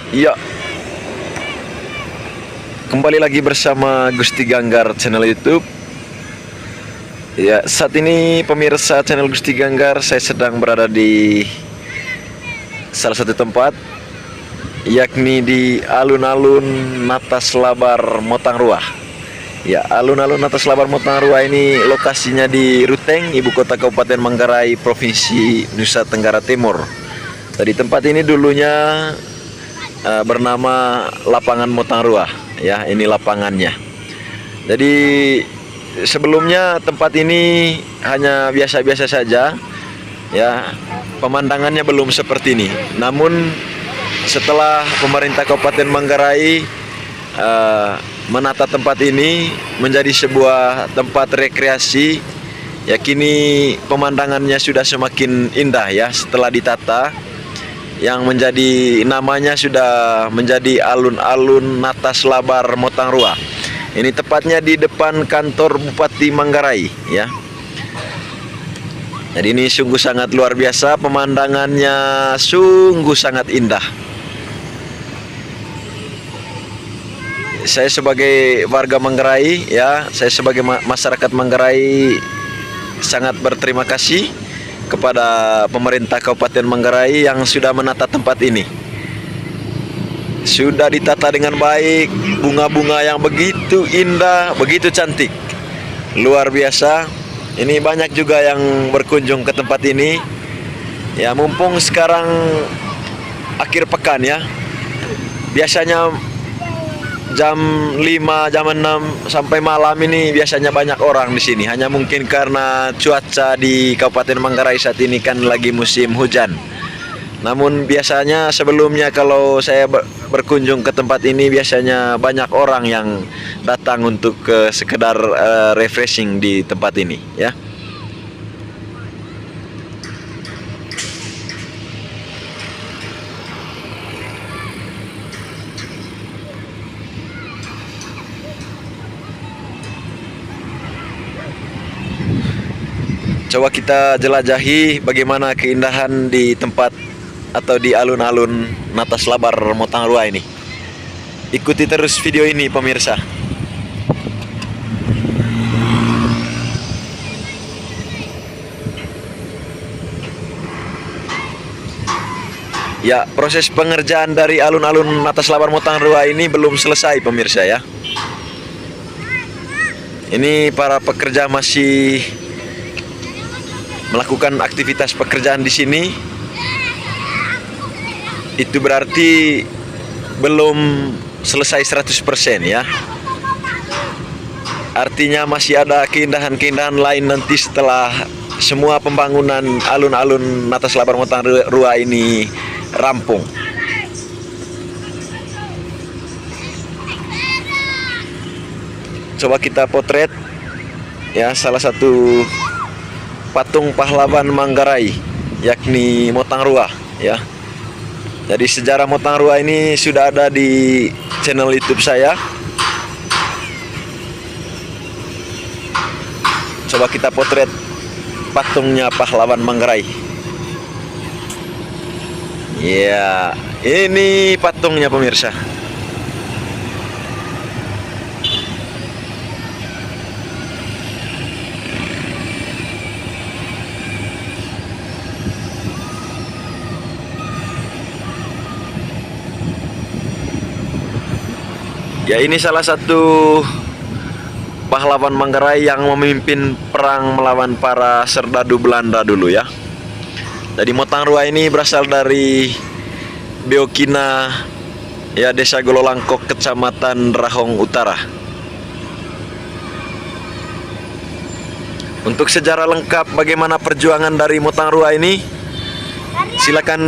Iya, kembali lagi bersama Gusti Ganggar channel YouTube. Ya, saat ini pemirsa channel Gusti Ganggar, saya sedang berada di salah satu tempat, yakni di alun-alun Natas Labar Motangrua. Ya, alun-alun Natas Labar Motangrua ini lokasinya di Ruteng, ibu kota Kabupaten Manggarai, Provinsi Nusa Tenggara Timur. Di tempat ini dulunya bernama Lapangan Motangrua. Ya, ini lapangannya. Jadi sebelumnya tempat ini hanya biasa-biasa saja. Ya, pemandangannya belum seperti ini. Namun setelah pemerintah Kabupaten Manggarai menata tempat ini menjadi sebuah tempat rekreasi, ya kini pemandangannya sudah semakin indah ya setelah ditata. Yang menjadi namanya sudah menjadi alun-alun Natas Labar Motangrua. Ini tepatnya di depan kantor Bupati Manggarai ya. Jadi ini sungguh sangat luar biasa, pemandangannya sungguh sangat indah. Saya sebagai warga Manggarai ya, saya sebagai masyarakat Manggarai sangat berterima kasih kepada pemerintah Kabupaten Manggarai yang sudah menata tempat ini. Sudah ditata dengan baik, bunga-bunga yang begitu indah, begitu cantik. Luar biasa. Ini banyak juga yang berkunjung ke tempat ini. Ya, mumpung sekarang akhir pekan ya. Biasanya jam 5, jam 6 sampai malam ini biasanya banyak orang di sini. Hanya mungkin karena cuaca di Kabupaten Manggarai saat ini kan lagi musim hujan. Namun biasanya sebelumnya kalau saya berkunjung ke tempat ini biasanya banyak orang yang datang untuk sekedar refreshing di tempat ini ya. Coba kita jelajahi bagaimana keindahan di tempat atau di alun-alun Natas Labar Motangrua ini. Ikuti terus video ini pemirsa. Ya, proses pengerjaan dari alun-alun Natas Labar Motangrua ini belum selesai pemirsa ya. Ini para pekerja masih melakukan aktivitas pekerjaan di sini. Itu berarti belum selesai 100% ya. Artinya masih ada keindahan-keindahan lain nanti setelah semua pembangunan alun-alun Natas Labar Motangrua ini rampung. Coba kita potret ya salah satu patung pahlawan Manggarai, yakni Motangrua ya. Jadi sejarah Motangrua ini sudah ada di channel YouTube saya. Coba kita potret patungnya pahlawan Manggarai. Ya, ini patungnya pemirsa. Ya, ini salah satu pahlawan Manggarai yang memimpin perang melawan para serdadu Belanda dulu ya. Jadi Motangrua ini berasal dari Beokina ya, Desa Gololangkok, Kecamatan Rahong Utara. Untuk sejarah lengkap bagaimana perjuangan dari Motangrua ini, silakan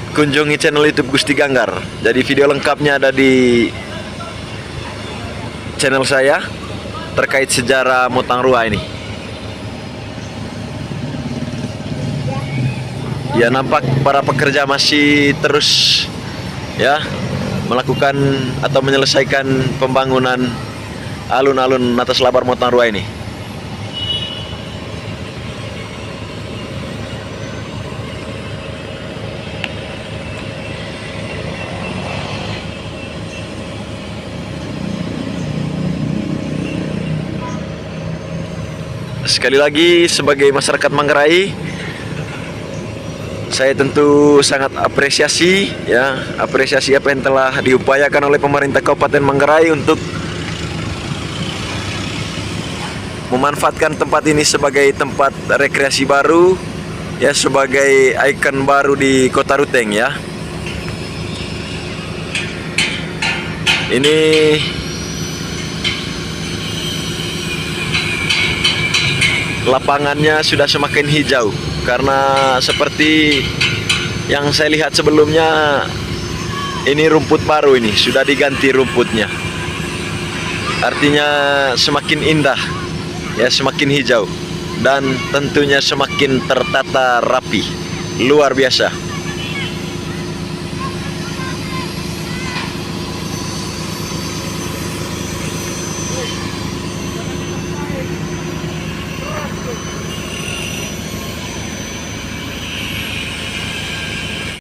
kunjungi channel YouTube Gusti Ganggar. Jadi video lengkapnya ada di channel saya terkait sejarah Motangrua ini. Ya, nampak para pekerja masih terus ya melakukan atau menyelesaikan pembangunan alun-alun Natas Labar Motangrua ini. sekali lagi sebagai masyarakat Manggarai, saya tentu sangat apresiasi apa yang telah diupayakan oleh pemerintah Kabupaten Manggarai untuk memanfaatkan tempat ini sebagai tempat rekreasi baru, ya, sebagai ikon baru di Kota Ruteng, ya. Ini lapangannya sudah semakin hijau karena seperti yang saya lihat sebelumnya, ini rumput baru, ini sudah diganti rumputnya. Artinya semakin indah, ya, semakin hijau, dan tentunya semakin tertata rapi, luar biasa.